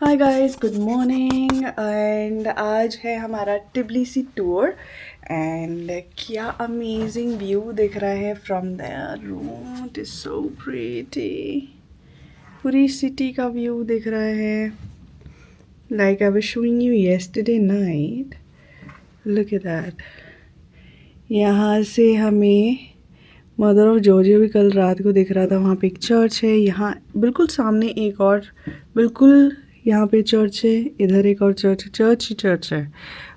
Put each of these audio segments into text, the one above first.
Hi guys, good morning. And आज है हमारा टिब्लिसी टूर एंड क्या अमेजिंग व्यू दिख रहा है from their room. It is so pretty. पूरी सिटी का व्यू दिख रहा है। Like I was showing you yesterday night. Look at that. यहाँ से हमें मदर ऑफ जॉर्जिया भी कल रात को दिख रहा था। वहाँ पे एक चर्च है। यहाँ बिल्कुल सामने एक और बिल्कुल यहाँ पे चर्च है। इधर एक और चर्च है। चर्च ही चर्च है।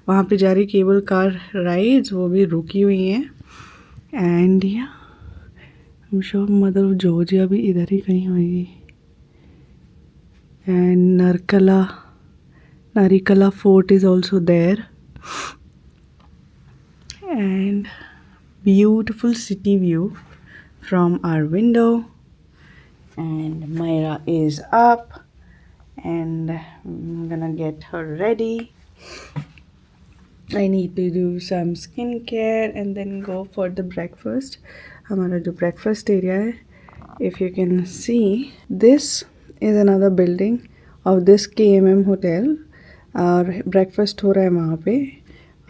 वहाँ पे जा रही केबल कार राइड्स वो भी रुकी हुई हैं। एंड या I am sure mother of Georgia भी इधर ही कहीं होगी। And Narikala fort is also there. And beautiful city view from our window. And Myra is up and I'm gonna get her ready. I need to do some skincare and then go for the breakfast. हमारा जो breakfast area है, if you can see, this is another building of this KMM hotel. और breakfast हो रहा है वहाँ पे।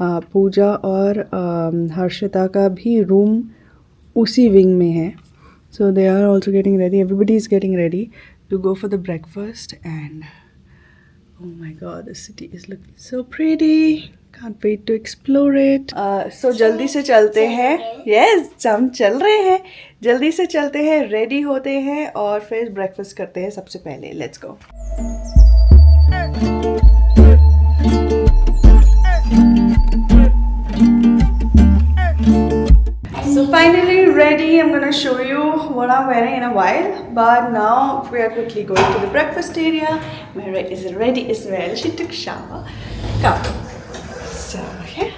पूजा और हर्षिता का भी रूम उसी विंग में है। So they are also getting ready. Everybody is getting ready to go for the breakfast. And oh my god, the city is looking so pretty. Can't wait to explore it. So जल्दी से चलते हैं। Yes, हम चल रहे हैं। जल्दी से चलते हैं, रेडी होते हैं और फिर ब्रेकफास्ट करते हैं सबसे पहले। Let's go. So finally ready. I'm gonna show you what I'm wearing in a while, but now we are quickly going to the breakfast area. Myra is ready as well. She took shower. Come. So yeah,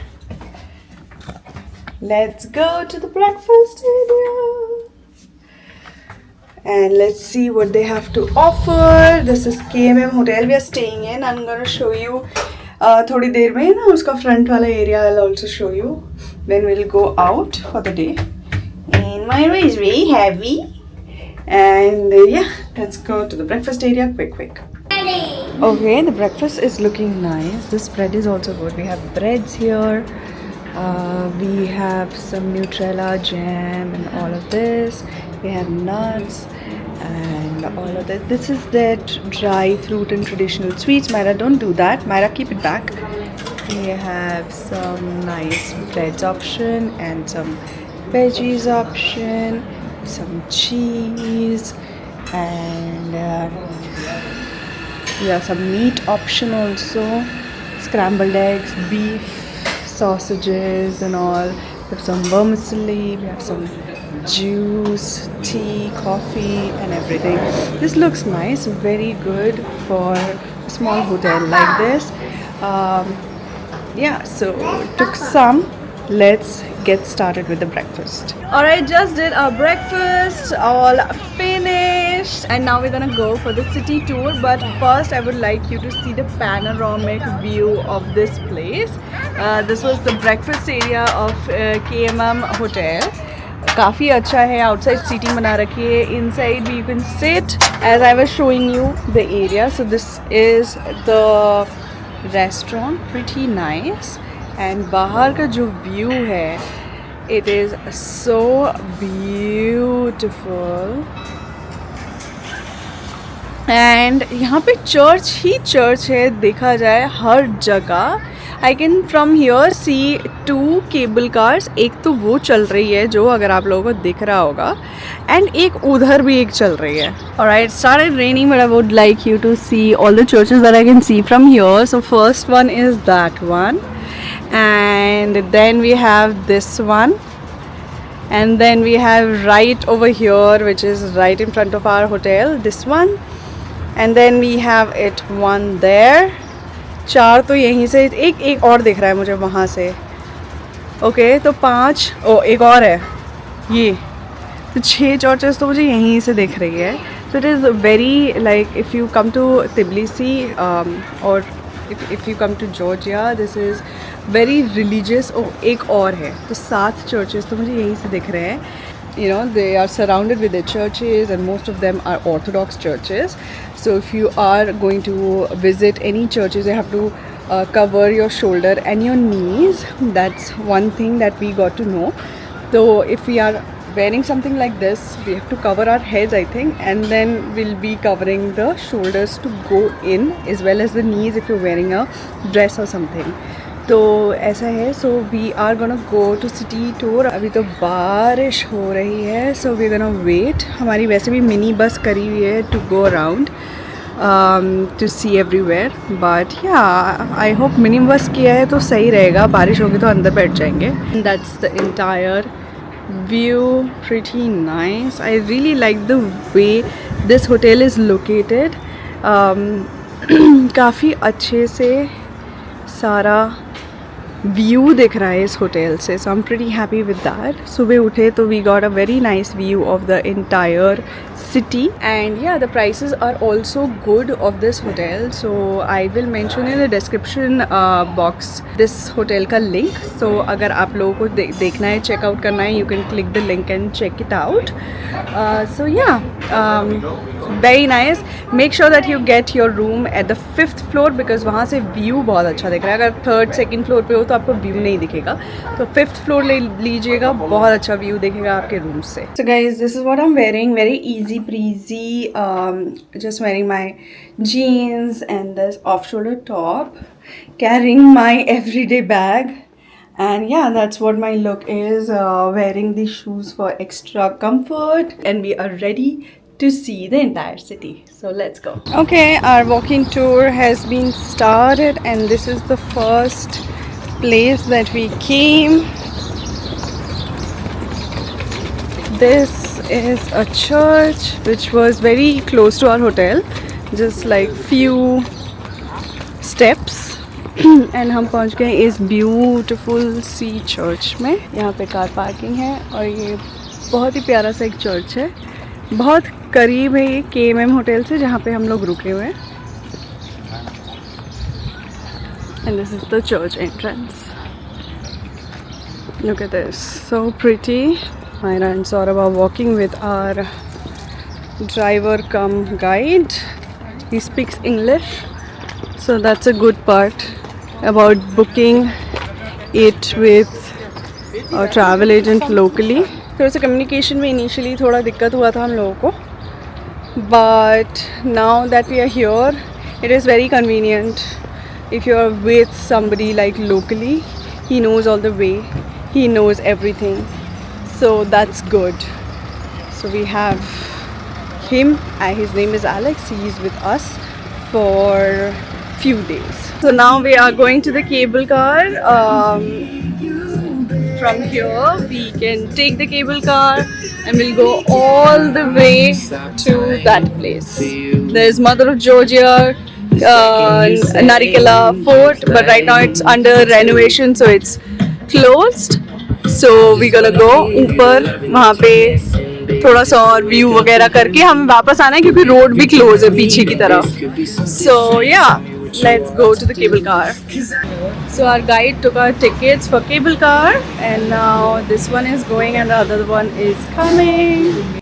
let's go to the breakfast area and let's see what they have to offer. This is KMM hotel we are staying in. I'm gonna show you थोड़ी देर में ना उसका front वाला area. I'll also show you. Then we'll go out for the day. And Myra is very heavy. And yeah, let's go to the breakfast area quick. Okay, the breakfast is looking nice. This bread is also good. We have breads here. We have some Nutella jam and all of this. We have nuts and all of that. This is that dry fruit and traditional sweets. Myra, don't do that. Myra, keep it back. We have some nice breads option and some veggies option, some cheese and yeah, some meat option also. Scrambled eggs, beef, sausages and all. We have some vermicelli. We have some juice, tea, coffee and everything. This looks nice, very good for a small hotel like this. Yeah, so took some. Let's get started with the breakfast. Alright, just did our breakfast, all finished, and now we're gonna go for the city tour. But first I would like you to see the panoramic view of this place. This was the breakfast area of KMM hotel. काफ़ी अच्छा है। Outside seating बना रखी है। Inside भी you can sit as I was showing you the area. So this is the restaurant, pretty nice. And बाहर का जो व्यू है, it is so beautiful. And यहाँ पे चर्च ही चर्च है, देखा जाए हर जगह। I can from here see 2 cable cars. एक तो वो चल रही है जो अगर आप लोगों को दिख रहा होगा, एंड एक उधर भी एक चल रही है। Alright, it started raining, but I would like you to see all the churches that I can see from here. So first one is that one, and then we have this one, and then we have right over here, which is right in front of our hotel, this one, and then we have it one there. 4 तो यहीं से, एक और दिख रहा है मुझे वहाँ से। ओके, तो 5, एक और है ये। तो 6 चर्चेस तो मुझे यहीं से दिख रही है। So it is very, like, if you come to Tbilisi or if you come to Georgia, this is very religious. एक और है। तो 7 चर्चेस तो मुझे यहीं से दिख रहे हैं। you know, they are surrounded with their churches, and most of them are Orthodox churches. So if you are going to visit any churches, you have to cover your shoulder and your knees. That's one thing that we got to know. So if we are wearing something like this, we have to cover our heads, I think, and then we'll be covering the shoulders to go in, as well as the knees if you're wearing a dress or something. तो ऐसा है. So we are gonna go to city tour. अभी तो बारिश हो रही है, so we gonna wait. हमारी वैसे भी मिनी बस करी हुई है to go around to see everywhere. But yeah I hope mini bus किया है तो सही रहेगा. बारिश होगी तो अंदर बैठ जाएंगे. That's the entire view. Pretty nice. I really like the way this hotel is located. काफ़ी अच्छे से सारा व्यू दिख रहा है इस होटल से. So I am pretty happy with that. सुबह उठे तो we got a very nice view of the entire city, and yeah, the prices are also good of this hotel. So I will mention in the description box this hotel का link. So अगर आप लोगों को देखना है, check out करना है, you can click the link and check it out. So yeah, very nice. Make sure that you get your room at the 5th floor because वहाँ से view बहुत अच्छा दिख रहा है. अगर 3rd 2nd floor पे हो तो आपको view नहीं दिखेगा. तो 5th floor ले लीजिएगा, बहुत अच्छा view दिखेगा आपके room से. So guys, this is what I'm wearing. Very easy breezy. Just wearing my jeans and this off-shoulder top, carrying my everyday bag, and yeah, that's what my look is. Wearing these shoes for extra comfort, and we are ready to see the entire city. So let's go. Okay, our walking tour has been started, and this is the first place that we came. This is a church which was very close to our hotel, just like few steps. And हम पहुंच गए इस beautiful सी church में. यहाँ पे car parking है और ये बहुत ही प्यारा सा एक चर्च है. बहुत करीब है ये KMM होटल से जहाँ पे हम लोग रुके हुए हैं. And this is the church entrance. Look at this, so pretty. Myra and Saurabh are walking with our driver cum guide. He speaks English, so that's a good part about booking it with a travel agent locally. थोड़ा सा communication में initially थोड़ा दिक्कत हुआ था हम लोगों को, but now that we are here, it is very convenient. If you are with somebody like locally, he knows all the way, he knows everything. So that's good. So we have him, his name is Alex. He is with us for few days. So now we are going to the cable car. From here we can take the cable car and we'll go all the way to that place. There's Mother of Georgia, Narikela Fort, but right now it's under renovation, so it's closed. So we gonna go ऊपर, वहाँ पे थोड़ा सा और view वगैरह करके हमें वापस आना है क्योंकि रोड भी क्लोज है पीछे की तरफ. So yeah, let's go to the cable car. So our guide took our tickets for cable car, and now this one is going and the other one is coming.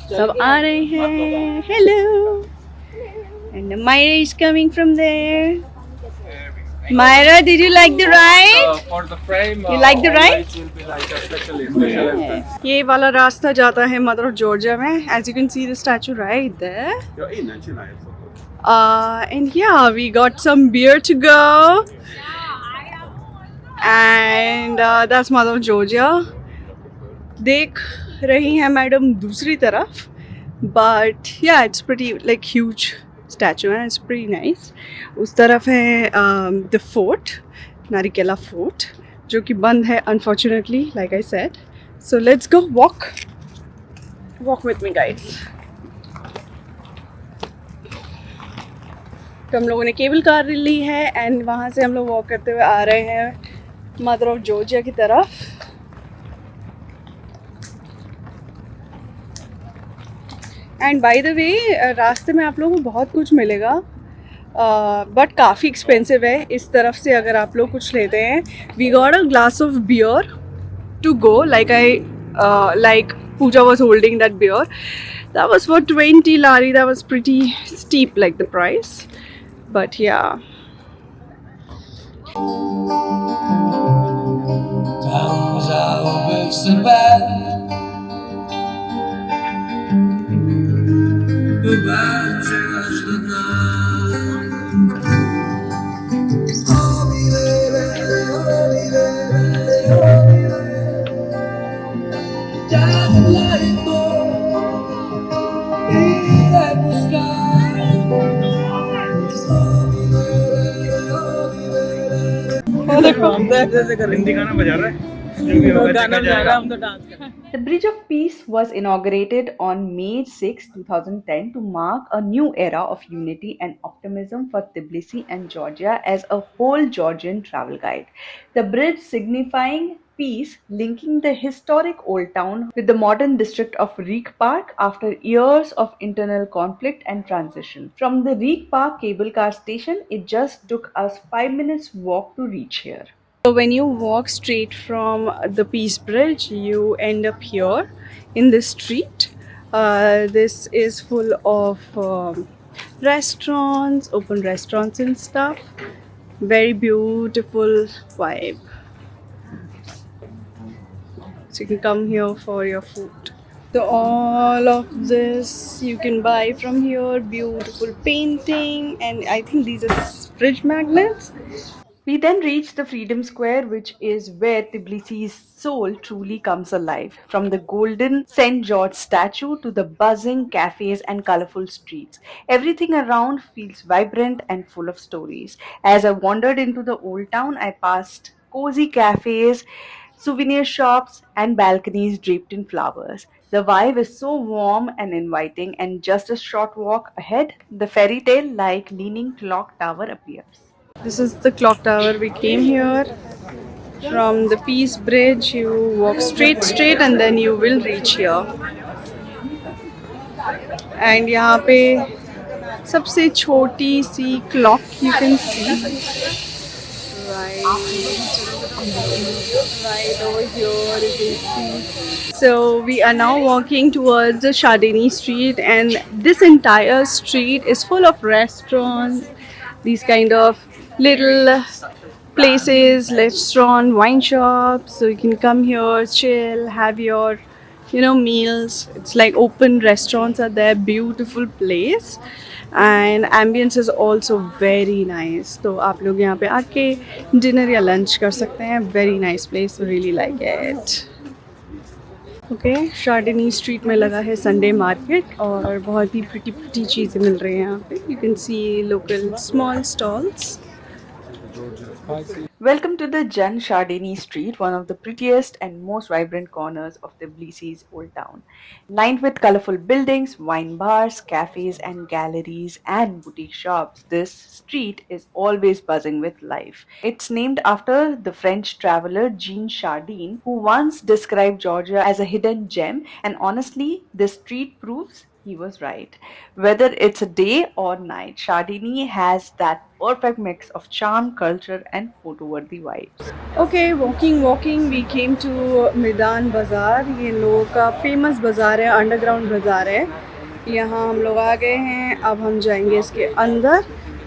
सब आ रहे हैं. Hello. And Myra is coming from there. Myra, did you like the ride? For the frame, You like the ride? it will be like a special entrance. ये वाला रास्ता जाता है mother of Georgia में. As you can see the statue right there. Ja, innan Kina är så. And yeah, we got some beer to go. And that's Mother of Georgia. देख रही हैं madam दूसरी तरफ, but yeah, it's pretty like huge statue and it's pretty nice. उस तरफ है the fort, नारिकेला fort, जो कि बंद है unfortunately, like I said. So let's go walk with me guys. तो हम लोगों ने केबल कार ली है एंड वहाँ से हम लोग वॉक करते हुए आ रहे हैं मदर ऑफ जॉर्जिया की तरफ. एंड बाय द वे रास्ते में आप लोगों को बहुत कुछ मिलेगा बट काफ़ी एक्सपेंसिव है. इस तरफ से अगर आप लोग कुछ लेते हैं, we got a glass of beer to go, like Pooja was holding that beer. That was for 20 lari. That was pretty steep, like the price. But yeah. Times I hope it's so bad. Goodbye, just the night. I'll be there, I'll be there, I'll be there. Just like more in that sky. Hindi गाना बजा रहा है, जो भी होगा देखा जाएगा. हम तो डांस कर. The Bridge of Peace was inaugurated on May 6, 2010 to mark a new era of unity and optimism for Tbilisi and Georgia as a whole Georgian travel guide. The bridge signifying peace, linking the historic Old Town with the modern district of Reek Park after years of internal conflict and transition. From the Reek Park cable car station, it just took us 5 minutes walk to reach here. So when you walk straight from the Peace Bridge, you end up here in this street. This is full of restaurants, open restaurants and stuff. Very beautiful vibe. So you can come here for your food. So all of this you can buy from here. Beautiful painting, and I think these are fridge magnets. We then reach the Freedom Square, which is where Tbilisi's soul truly comes alive. From the golden St. George statue to the buzzing cafes and colorful streets, everything around feels vibrant and full of stories. As I wandered into the old town, I passed cozy cafes, souvenir shops, and balconies draped in flowers. The vibe is so warm and inviting, and just a short walk ahead, the fairy tale like leaning clock tower appears. This is the clock tower. We came here from the Peace Bridge. You walk straight and then you will reach here. And यहाँ पे सबसे छोटी सी clock you can see right over here. You can see. So we are now walking towards the Chardini Street, and this entire street is full of restaurants. These kind of little places, restaurant, wine shops, so you can come here, chill, have your meals. It's like open restaurants are there. Beautiful place, and ambience is also very nice. तो आप लोग यहाँ पे आके dinner या lunch कर सकते हैं. Very nice place, really like it. Okay, Shardeni street में लगा है संडे मार्केट और बहुत ही प्रिटी चीज़ें मिल रही हैं यहाँ पे. You can see local small stalls. Welcome to the Jan Shardini Street, one of the prettiest and most vibrant corners of Tbilisi's old town. Lined with colorful buildings, wine bars, cafes and galleries and boutique shops, this street is always buzzing with life. It's named after the French traveler Jean Chardin, who once described Georgia as a hidden gem, and honestly, this street proves he was right. Whether it's a day or night, Chardini has that perfect mix of charm, culture and photo-worthy vibes. Okay, walking, we came to Midan Bazaar. ये इन लोगों का famous बाज़ार है, underground बाज़ार है. यहाँ हम लोग आ गए हैं. अब हम जाएंगे इसके अंदर.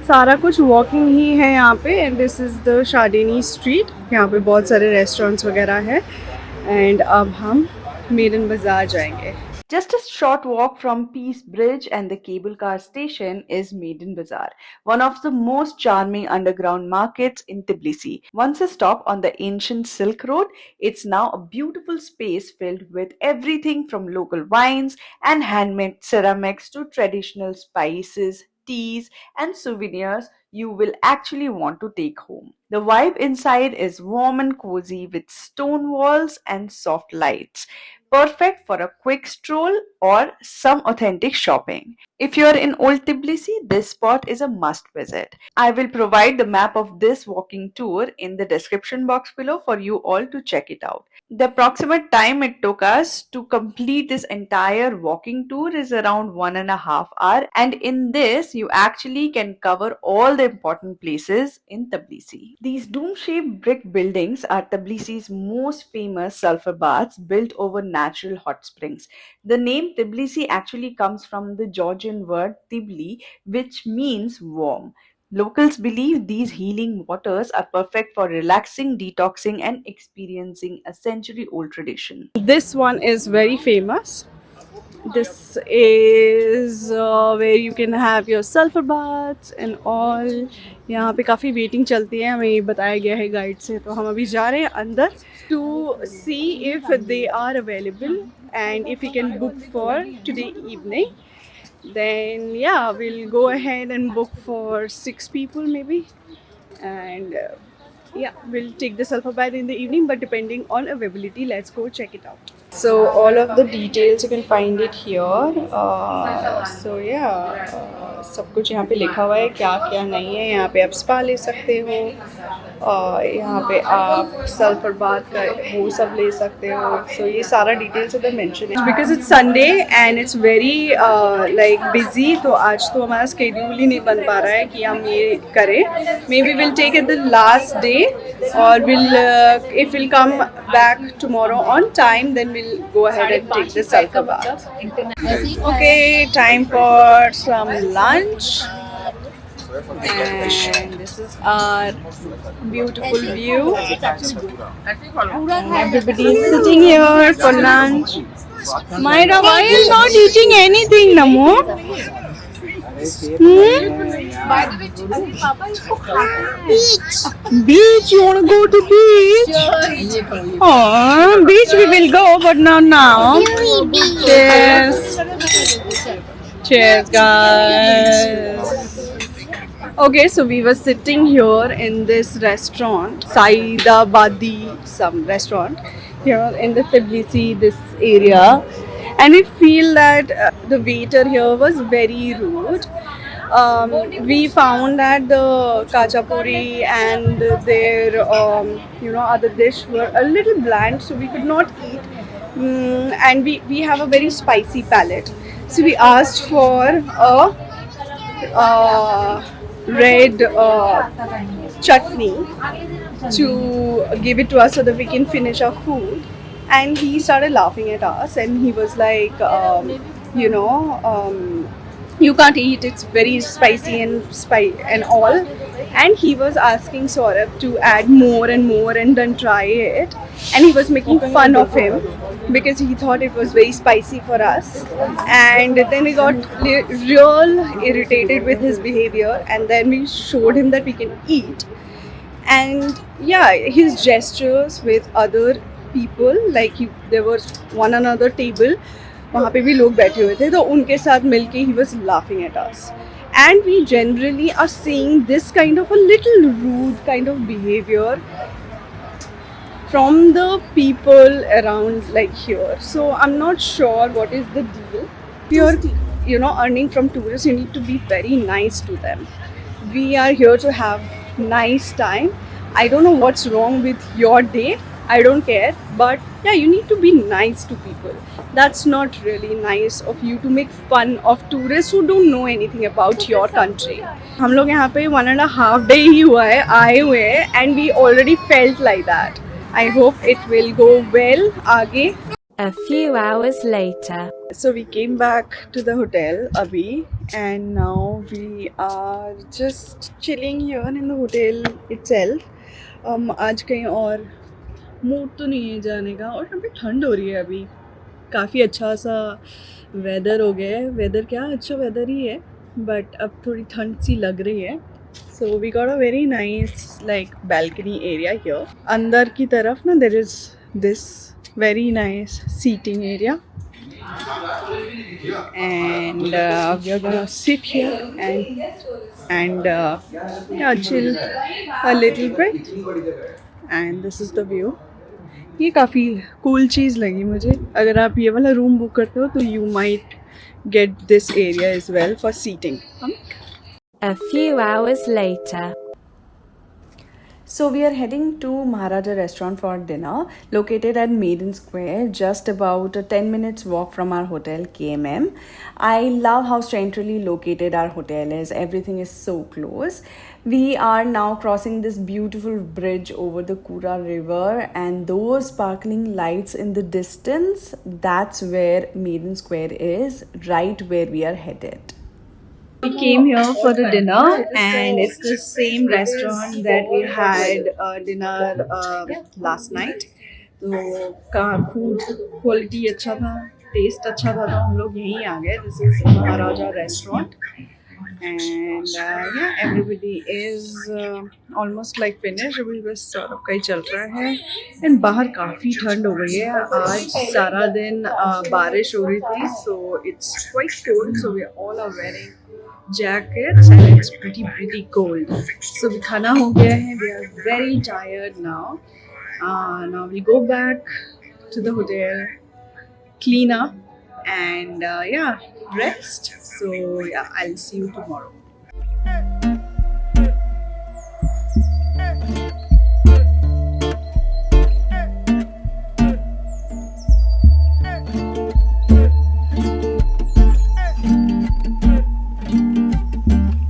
सारा कुछ वॉकिंग ही है यहाँ पे. And this is the Shardeni street. यहाँ पे बहुत सारे रेस्टोरेंट्स वगैरह है. एंड अब हम मिदन बाज़ार जाएंगे. Just a short walk from Peace Bridge and the cable car station is Maiden Bazaar, one of the most charming underground markets in Tbilisi. Once a stop on the ancient Silk Road, it's now a beautiful space filled with everything from local wines and handmade ceramics to traditional spices, teas, and souvenirs you will actually want to take home. The vibe inside is warm and cozy with stone walls and soft lights, perfect for a quick stroll or some authentic shopping. If you're in Old Tbilisi, this spot is a must visit. I will provide the map of this walking tour in the description box below for you all to check it out. The approximate time it took us to complete this entire walking tour is around 1.5 hours, and in this, you actually can cover all the important places in Tbilisi. These dome shaped brick buildings are Tbilisi's most famous sulfur baths built over natural hot springs. The name Tbilisi actually comes from the Georgian word Tibli, which means warm. Locals believe these healing waters are perfect for relaxing, detoxing, and experiencing a century old tradition. This one is very famous. This is where you can have your sulfur baths and all. यहाँ पे काफ़ी waiting चलती है, हमें ये बताया गया है गाइड से, तो हम अभी जा रहे हैं अंदर to see if they are available and if you can book for today evening. Then yeah, we'll go ahead and book for 6 people maybe, and yeah, we'll take the sulfur bath in the evening, but depending on availability, let's go check it out. So all of the details you can find it here. So yeah, सब कुछ यहाँ पे लिखा हुआ है, क्या क्या नहीं है. यहाँ पे आप स्पा ले सकते हो, यहाँ पे आप सल्फर बाथ का वो सब ले सकते हो. सो ये सारा डिटेल्स उधर मेंशन है. Because it's Sunday and it's very like busy, तो आज तो हमारा स्केड्यूल ही नहीं बन पा रहा है कि हम ये करें. Maybe will take it the last day, or if we'll come back tomorrow on time, then we'll go ahead and take the sulfur bath. Okay, time for some lunch, and this is our beautiful view. Everybody is sitting here for lunch. Myra, why are you not eating anything, Namo? By the way, Papa is Beach, you want to go to beach? Oh, beach we will go, but not now. Cheers. Cheers, guys. Okay, so we were sitting here in this restaurant, Saidabadi, some restaurant here in the Tbilisi, this area. And we feel that the waiter here was very rude. We found that the kachapuri and their other dish were a little bland, so we could not eat. And we have a very spicy palate, so we asked for a red chutney to give it to us so that we can finish our food. And he started laughing at us, and he was like, you can't eat, it's very spicy and all. And he was asking Saurabh to add more and more and then try it. And he was making fun of him because he thought it was very spicy for us. And then we got real irritated with his behavior, and then we showed him that we can eat. And yeah, his gestures with other people, like there was one another table, वहाँ पे भी लोग बैठे हुए थे, तो उनके साथ मिलके he was laughing at us. And we generally are seeing this kind of a little rude kind of behavior from the people around like here. So I'm not sure what is the deal. If you're earning from tourists, you need to be very nice to them. We are here to have nice time. I don't know what's wrong with your day, I don't care, but yeah, you need to be nice to people. That's not really nice of you to make fun of tourists who don't know anything about your country. हम लोग यहाँ पे 1.5 day ही हुआ है आए हुए हैं, and we already felt like that. I hope it will go well आगे. A few hours later. So we came back to the hotel abhi, and now we are just chilling here in the hotel itself. आज कहीं और mood तो नहीं है जाने का, और यहाँ पे ठंड हो रही है अभी. काफ़ी अच्छा सा वेदर हो गया है. वेदर क्या अच्छा वेदर ही है, बट अब थोड़ी ठंड सी लग रही है. So we got a very nice like balcony area here. अंदर की तरफ ना there is this very nice seating area. And we are gonna sit here and yeah, chill a little bit. And this is the view. ये काफ़ी cool चीज़ लगी मुझे. अगर आप ये वाला रूम बुक करते हो तो you might get this area as well for seating. A few hours later. So we are heading to Maharaja restaurant for dinner, located at Maiden Square, just about a 10 minutes walk from our hotel KMM. I love how centrally located our hotel is. Everything is so close. We are now crossing this beautiful bridge over the Kura River, and those sparkling lights in the distance, that's where Maiden Square is, right where we are headed. We came here for the dinner, and it's the same restaurant that we had dinner last night. तो का food quality अच्छा था, test अच्छा था, तो हम लोग यहीं आ गए. This is Maharaja restaurant. And yeah, everybody is almost like finished. अभी बस सौरभ का ही चल रहा है. एंड बाहर काफ़ी ठंड हो गई है. आज सारा दिन बारिश हो रही थी, so it's quite cold. So we all are wearing jackets and it's pretty cold. So we खाना हो गया है. We are very tired now. Now we'll go back to the hotel, clean up, and yeah, rest. So yeah, I'll see you tomorrow.